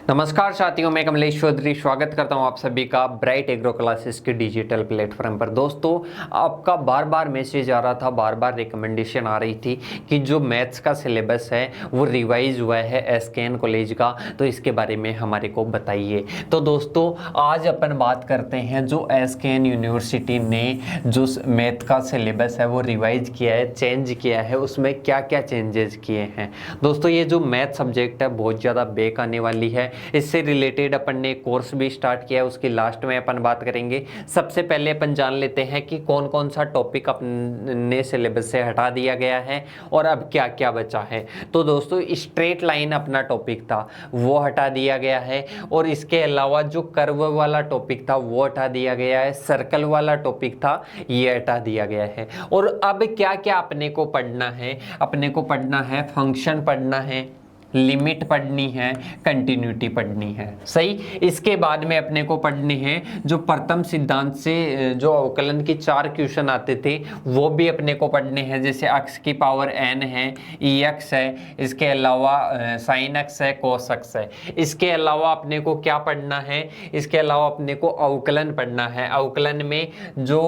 नमस्कार साथियों, मैं कमलेश चौधरी स्वागत करता हूं आप सभी का ब्राइट एग्रो क्लासेस के डिजिटल प्लेटफॉर्म पर। दोस्तों, आपका बार बार मैसेज आ रहा था, बार बार रिकमेंडेशन आ रही थी कि जो मैथ्स का सिलेबस है वो रिवाइज हुआ है एसकेएन कॉलेज का, तो इसके बारे में हमारे को बताइए। तो दोस्तों, आज अपन बात करते हैं जो एसकेएन यूनिवर्सिटी ने जो मैथ का सिलेबस है वो रिवाइज किया है, चेंज किया है, उसमें क्या क्या चेंजेस किए हैं। दोस्तों, ये जो मैथ सब्जेक्ट है बहुत ज़्यादा बेक आने वाली है। इससे रिलेटेड अपन ने कोर्स भी स्टार्ट किया है, उसकी लास्ट में अपन बात करेंगे। सबसे पहले अपन जान लेते हैं कि कौन कौन सा टॉपिक अपने सिलेबस से हटा दिया गया है और अब क्या क्या बचा है। तो दोस्तों, स्ट्रेट लाइन अपना टॉपिक था वो हटा दिया गया है, और इसके अलावा जो कर्व वाला टॉपिक था वो हटा दिया गया है, सर्कल वाला टॉपिक था ये हटा दिया गया है। और अब क्या क्या अपने को पढ़ना है, अपने को पढ़ना है फंक्शन पढ़ना है, लिमिट पढ़नी है, कंटिन्यूटी पढ़नी है। सही। इसके बाद में अपने को पढ़ने हैं जो प्रथम सिद्धांत से जो अवकलन की 4 क्वेश्चन आते थे वो भी अपने को पढ़ने हैं, जैसे x की पावर n है, ex है, इसके अलावा sin x है, cos x है। इसके अलावा अपने को क्या पढ़ना है, इसके अलावा अपने को अवकलन पढ़ना है। अवकलन में जो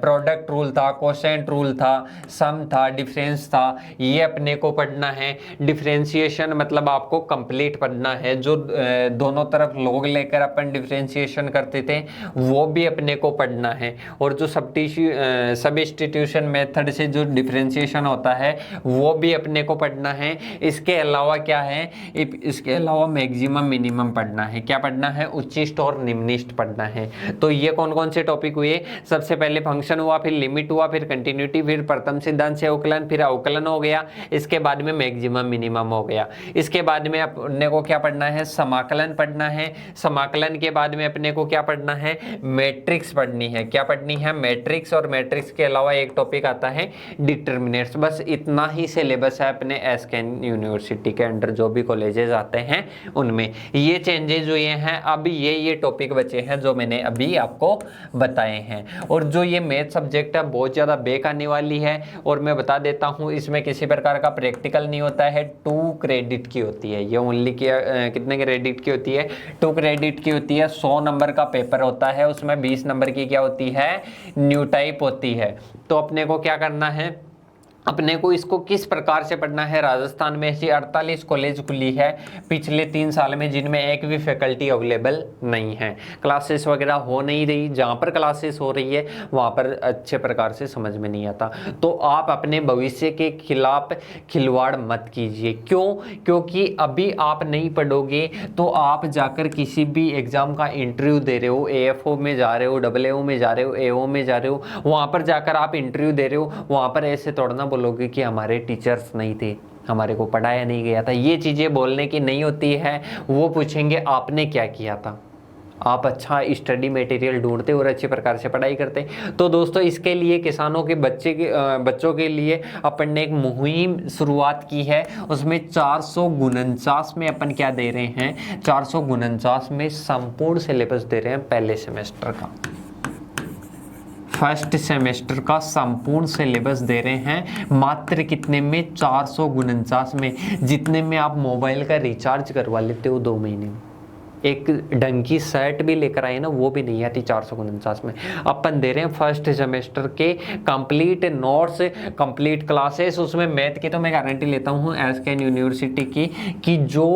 प्रोडक्ट रूल था, कोसेंट रूल था, सम था, डिफरेंस था, ये अपने को पढ़ना है। डिफरेंशिएशन मतलब आपको कंप्लीट पढ़ना है, जो दोनों तरफ लोग लेकर अपन डिफरेंशिएशन करते थे वो भी अपने को पढ़ना है। और जो सब्स्टिट्यूशन मेथड से जो डिफरेंशिएशन होता है वो भी अपने को पढ़ना है। इसके अलावा क्या है, इसके अलावा मैक्सिमम मिनिमम पढ़ना है। क्या पढ़ना है? उच्चिष्ट और निम्निष्ट पढ़ना है। तो ये कौन कौन से टॉपिक हुए? सबसे पहले फंक्शन हुआ, फिर लिमिट हुआ, फिर कंटिन्यूटी, फिर प्रथम सिद्धांत से अवकलन, फिर अवकलन हो गया, इसके बाद में मैक्सिमम मिनिमम हो गया। इसके बाद में अपने को क्या पढ़ना है? समाकलन पढ़ना है। समाकलन के बाद में अपने को क्या पढ़ना है? मैट्रिक्स पढ़नी है। क्या पढ़नी है? मैट्रिक्स। और मैट्रिक्स के अलावा एक टॉपिक आता है डिटर्मिनेंट्स। बस इतना ही सिलेबस है अपने एसकेएन यूनिवर्सिटी के अंडर जो भी कॉलेजेस आते हैं उनमें। ये चेंजेस हुए हैं। अब ये टॉपिक बचे हैं जो मैंने अभी आपको बताए हैं। और जो ये मैथ सब्जेक्ट है बहुत ज़्यादा बेक आने वाली है, और मैं बता देता हूँ इसमें किसी प्रकार का प्रैक्टिकल नहीं होता है। 2 क्रेडिट की होती है ये। ओनली कितने क्रेडिट की होती है? 2 क्रेडिट की होती है। 100 नंबर का पेपर होता है, उसमें 20 नंबर की क्या होती है? न्यू टाइप होती है। तो अपने को क्या करना है, अपने को इसको किस प्रकार से पढ़ना है? राजस्थान में ऐसी 48 कॉलेज खुली है पिछले 3 साल में जिनमें एक भी फैकल्टी अवेलेबल नहीं है, क्लासेस वगैरह हो नहीं रही। जहाँ पर क्लासेस हो रही है वहाँ पर अच्छे प्रकार से समझ में नहीं आता। तो आप अपने भविष्य के खिलाफ खिलवाड़ मत कीजिए। क्यों? क्योंकि अभी आप नहीं पढ़ोगे तो आप जाकर किसी भी एग्जाम का इंटरव्यू दे रहे हो, AFO में जा रहे हो, AAO में जा रहे हो, AO में जा रहे हो, वहाँ पर जाकर आप इंटरव्यू दे रहे हो, वहाँ पर ऐसे तोड़ना बोलोगे कि हमारे टीचर्स नहीं थे, हमारे को पढ़ाया नहीं गया था। ये चीज़ें बोलने की नहीं होती है। वो पूछेंगे आपने क्या किया था। आप अच्छा स्टडी मटेरियल ढूंढते और अच्छे प्रकार से पढ़ाई करते। तो दोस्तों, इसके लिए किसानों के बच्चों के लिए अपन ने एक मुहिम शुरुआत की है। उसमें 449 में अपन क्या दे रहे हैं? 449 में संपूर्ण सिलेबस दे रहे हैं पहले सेमेस्टर का। फर्स्ट सेमेस्टर का संपूर्ण सिलेबस दे रहे हैं मात्र कितने में? 449 में, जितने में आप मोबाइल का रिचार्ज करवा लेते हो 2 महीने में। एक ढंग की शर्ट भी लेकर आए ना, वो भी नहीं आती 449 में। अपन दे रहे हैं फर्स्ट सेमेस्टर के कंप्लीट नोट्स, कंप्लीट क्लासेस। उसमें मैथ की तो मैं गारंटी लेता हूँ एसकेएन यूनिवर्सिटी की कि जो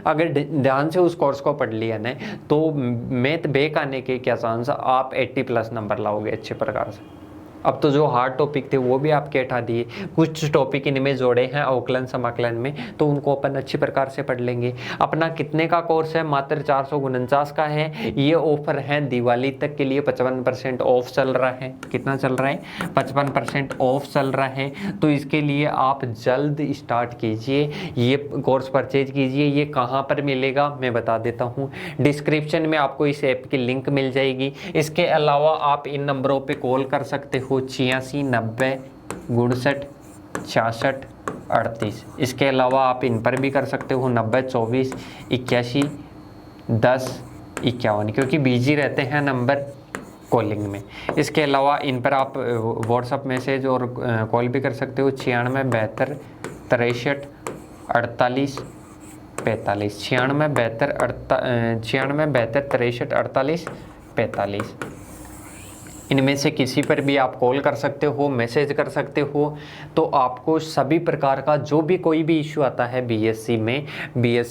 अगर ध्यान से उस कोर्स को पढ़ लिया ना तो मैथ बेक आने के क्या चांस, आप 80+ नंबर लाओगे अच्छे प्रकार से। अब तो जो हार्ड टॉपिक थे वो भी आपके हटा दिए, कुछ टॉपिक इनमें जोड़े हैं अवकलन समाकलन में, तो उनको अपन अच्छी प्रकार से पढ़ लेंगे। अपना कितने का कोर्स है? मात्र 449 का है। ये ऑफर है दिवाली तक के लिए, 55% ऑफ चल रहा है। कितना चल रहा है? 55% ऑफ चल रहा है। तो इसके लिए आप जल्द स्टार्ट कीजिए, ये कोर्स परचेज कीजिए। ये कहाँ पर मिलेगा मैं बता देता हूँ, डिस्क्रिप्शन में आपको इस ऐप की लिंक मिल जाएगी। इसके अलावा आप इन नंबरों पर कॉल कर सकते हो, 86 90 59 66 38। इसके अलावा आप इन पर भी कर सकते हो 90 24 81 10 51, क्योंकि बिजी रहते हैं नंबर कॉलिंग में। इसके अलावा इन पर आप व्हाट्सअप मैसेज और कॉल भी कर सकते हो 96 72 63 48 45, 96 72 63 48 45। इनमें से किसी पर भी आप कॉल कर सकते हो, मैसेज कर सकते हो। तो आपको सभी प्रकार का जो भी कोई भी इश्यू आता है बीएससी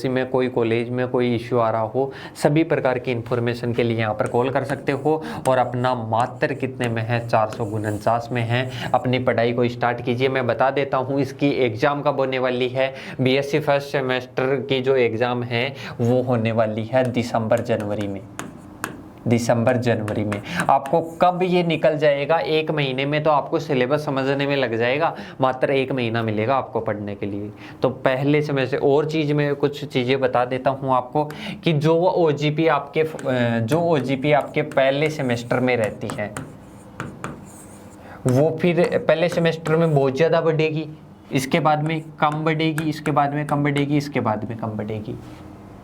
में कोई कॉलेज में कोई इश्यू आ रहा हो, सभी प्रकार की इन्फॉर्मेशन के लिए यहाँ पर कॉल कर सकते हो। और अपना मात्र कितने में है, 449 में है। अपनी पढ़ाई को स्टार्ट कीजिए। मैं बता देता हूँ इसकी एग्ज़ाम कब होने वाली है। बीएससी फर्स्ट सेमेस्टर की जो एग्ज़ाम है वो होने वाली है दिसंबर जनवरी में। आपको कब ये निकल जाएगा, 1 महीने में तो आपको सिलेबस समझने में लग जाएगा। मात्र 1 महीना मिलेगा आपको पढ़ने के लिए। तो पहले समय से और चीज़ में कुछ चीज़ें बता देता हूँ आपको कि जो ओजीपी आपके पहले सेमेस्टर में रहती है वो फिर पहले सेमेस्टर में बहुत ज़्यादा बढ़ेगी, इसके बाद में कम बढ़ेगी, इसके बाद में कम बढ़ेगी, इसके बाद में कम बढ़ेगी।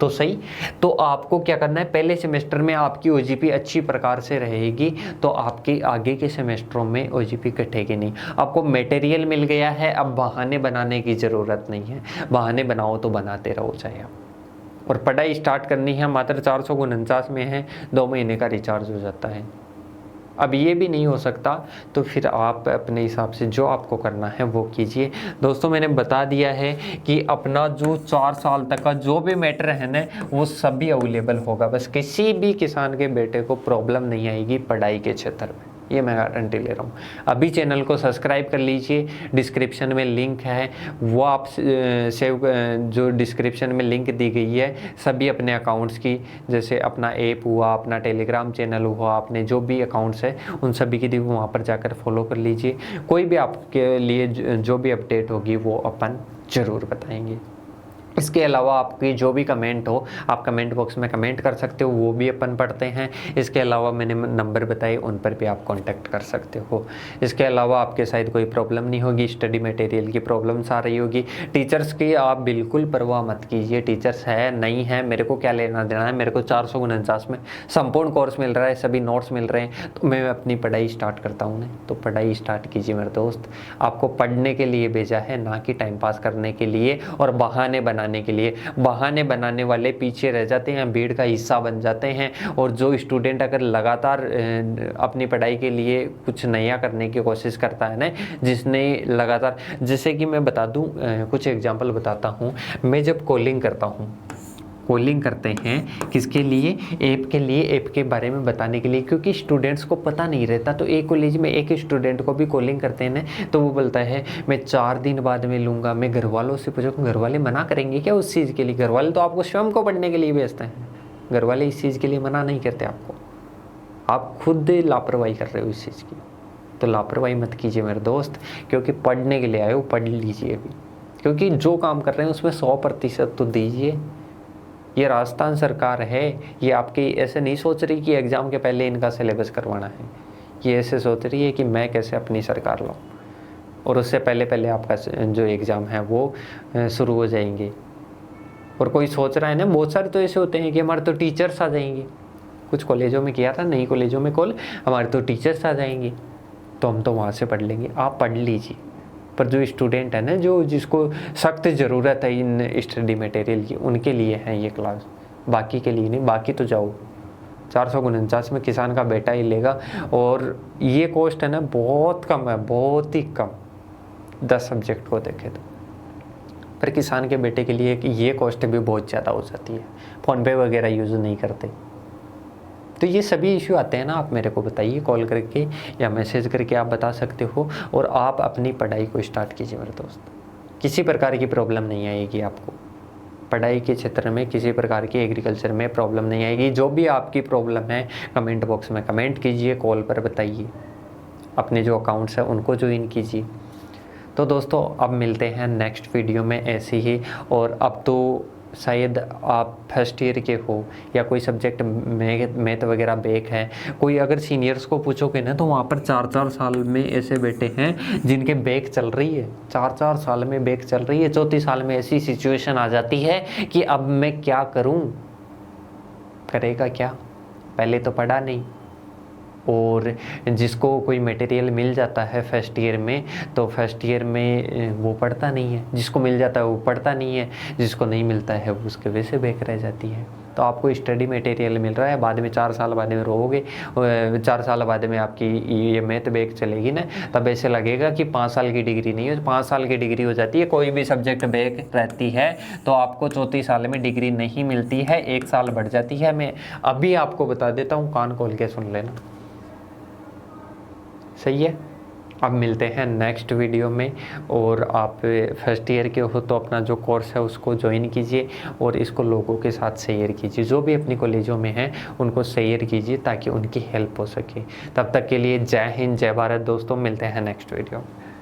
तो सही, तो आपको क्या करना है, पहले सेमेस्टर में आपकी ओजीपी अच्छी प्रकार से रहेगी तो आपके आगे के सेमेस्टरों में ओजीपी कटेगी नहीं। आपको मटेरियल मिल गया है, अब बहाने बनाने की ज़रूरत नहीं है। बहाने बनाओ तो बनाते रहो चाहे आप। और पढ़ाई स्टार्ट करनी है, मात्र 449 में है, 2 महीने का रिचार्ज हो जाता है। अब ये भी नहीं हो सकता तो फिर आप अपने हिसाब से जो आपको करना है वो कीजिए। दोस्तों मैंने बता दिया है कि अपना जो 4 साल तक का जो भी मैटर है ना वो सभी अवेलेबल होगा। बस किसी भी किसान के बेटे को प्रॉब्लम नहीं आएगी पढ़ाई के क्षेत्र में, ये मैं गारंटी ले रहा हूँ। अभी चैनल को सब्सक्राइब कर लीजिए, डिस्क्रिप्शन में लिंक है वो आप जो डिस्क्रिप्शन में लिंक दी गई है सभी अपने अकाउंट्स की, जैसे अपना ऐप हुआ, अपना टेलीग्राम चैनल हुआ, अपने जो भी अकाउंट्स है उन सभी की वहाँ पर जाकर फॉलो कर लीजिए। कोई भी आपके लिए जो भी अपडेट होगी वो अपन ज़रूर बताएंगे। इसके अलावा आपकी जो भी कमेंट हो आप कमेंट बॉक्स में कमेंट कर सकते हो, वो भी अपन पढ़ते हैं। इसके अलावा मैंने नंबर बताए उन पर भी आप कांटेक्ट कर सकते हो। इसके अलावा आपके शायद कोई प्रॉब्लम नहीं होगी, स्टडी मटेरियल की प्रॉब्लम्स आ रही होगी, टीचर्स की आप बिल्कुल परवाह मत कीजिए। टीचर्स है नहीं है मेरे को क्या लेना देना है, मेरे को 449 में संपूर्ण कोर्स मिल रहा है, सभी नोट्स मिल रहे हैं, तो मैं अपनी पढ़ाई स्टार्ट करता हूँ। तो पढ़ाई स्टार्ट कीजिए मेरे दोस्त। आपको पढ़ने के लिए भेजा है, ना कि टाइम पास करने के लिए और बहाने के लिए। बहाने बनाने वाले पीछे रह जाते हैं, भीड़ का हिस्सा बन जाते हैं। और जो स्टूडेंट अगर लगातार अपनी पढ़ाई के लिए कुछ नया करने की कोशिश करता है ना, जिसने लगातार, जैसे कि मैं बता दूं कुछ एग्जांपल बताता हूं। मैं जब कॉलिंग करता हूं, कॉलिंग करते हैं किसके लिए, ऐप के लिए, ऐप के बारे में बताने के लिए, क्योंकि स्टूडेंट्स को पता नहीं रहता। तो एक कॉलेज में एक स्टूडेंट को भी कॉलिंग करते हैं ना, तो वो बोलता है मैं 4 दिन बाद में लूँगा। मैं घर वालों से पूछो, घर वाले मना करेंगे क्या उस चीज़ के लिए? घर वाले तो आपको स्वयं को पढ़ने के लिए भेजते हैं, घर वाले इस चीज़ के लिए मना नहीं करते आपको। आप खुद लापरवाही कर रहे हो इस चीज़ की। तो लापरवाही मत कीजिए मेरे दोस्त, क्योंकि पढ़ने के लिए आए हो, पढ़ लीजिए अभी, क्योंकि जो काम कर रहे हैं उसमें 100% तो दीजिए। ये राजस्थान सरकार है, ये आपके ऐसे नहीं सोच रही कि एग्ज़ाम के पहले इनका सिलेबस करवाना है। ये ऐसे सोच रही है कि मैं कैसे अपनी सरकार लाऊं, और उससे पहले पहले आपका जो एग्ज़ाम है वो शुरू हो जाएंगे। और कोई सोच रहा है ना, बहुत सारे तो ऐसे होते हैं कि हमारे तो टीचर्स आ जाएंगे। कुछ कॉलेजों में किया था, नई कॉलेजों में कॉल, हमारे तो टीचर्स आ जाएंगे तो हम तो वहाँ से पढ़ लेंगे। आप पढ़ लीजिए, पर जो स्टूडेंट है ना, जिसको सख्त ज़रूरत है इन स्टडी मटेरियल की, उनके लिए है ये क्लास, बाकी के लिए नहीं। बाकी तो जाओ, 449 में किसान का बेटा ही लेगा। और ये कॉस्ट है ना बहुत कम है, बहुत ही कम, 10 सब्जेक्ट को देखे तो। पर किसान के बेटे के लिए ये कॉस्ट भी बहुत ज़्यादा हो जाती है, फ़ोनपे वगैरह यूज़ नहीं करते। तो ये सभी इशू आते हैं ना, आप मेरे को बताइए, कॉल करके या मैसेज करके आप बता सकते हो। और आप अपनी पढ़ाई को स्टार्ट कीजिए मेरे दोस्त, किसी प्रकार की प्रॉब्लम नहीं आएगी आपको पढ़ाई के क्षेत्र में, किसी प्रकार की एग्रीकल्चर में प्रॉब्लम नहीं आएगी। जो भी आपकी प्रॉब्लम है कमेंट बॉक्स में कमेंट कीजिए, कॉल पर बताइए, अपने जो अकाउंट्स हैं उनको ज्वाइन कीजिए। तो दोस्तों अब मिलते हैं नेक्स्ट वीडियो में ऐसे ही। और अब तो शायद आप फर्स्ट ईयर के हो या कोई सब्जेक्ट मैथ वगैरह बैक है, कोई अगर सीनियर्स को पूछोगे ना तो वहाँ पर 4-4 साल में ऐसे बेटे हैं जिनके बैक चल रही है, 4-4 साल में बैक चल रही है। चौथी साल में ऐसी सिचुएशन आ जाती है कि अब मैं क्या करूँ, करेगा क्या, पहले तो पढ़ा नहीं। और जिसको कोई मटेरियल मिल जाता है फर्स्ट ईयर में तो फर्स्ट ईयर में वो पढ़ता नहीं है, जिसको मिल जाता है वो पढ़ता नहीं है, जिसको नहीं मिलता है वो उसके वजह से बैक रह जाती है। तो आपको स्टडी मटेरियल मिल रहा है, बाद में 4 साल बाद में रोगे, 4 साल बाद में आपकी ये मैथ बैक चलेगी ना, तब ऐसे लगेगा कि 5 साल की डिग्री नहीं है, 5 साल की डिग्री हो जाती है। कोई भी सब्जेक्ट बैक रहती है तो आपको चौथी साल में डिग्री नहीं मिलती है, 1 साल बढ़ जाती है। मैं अभी आपको बता देता हूँ, कान खोल के सुन लेना, सही है। अब मिलते हैं नेक्स्ट वीडियो में, और आप फर्स्ट ईयर के हो तो अपना जो कोर्स है उसको ज्वाइन कीजिए और इसको लोगों के साथ शेयर कीजिए, जो भी अपनी कॉलेजों में हैं उनको शेयर कीजिए ताकि उनकी हेल्प हो सके। तब तक के लिए जय हिंद, जय भारत दोस्तों, मिलते हैं नेक्स्ट वीडियो में।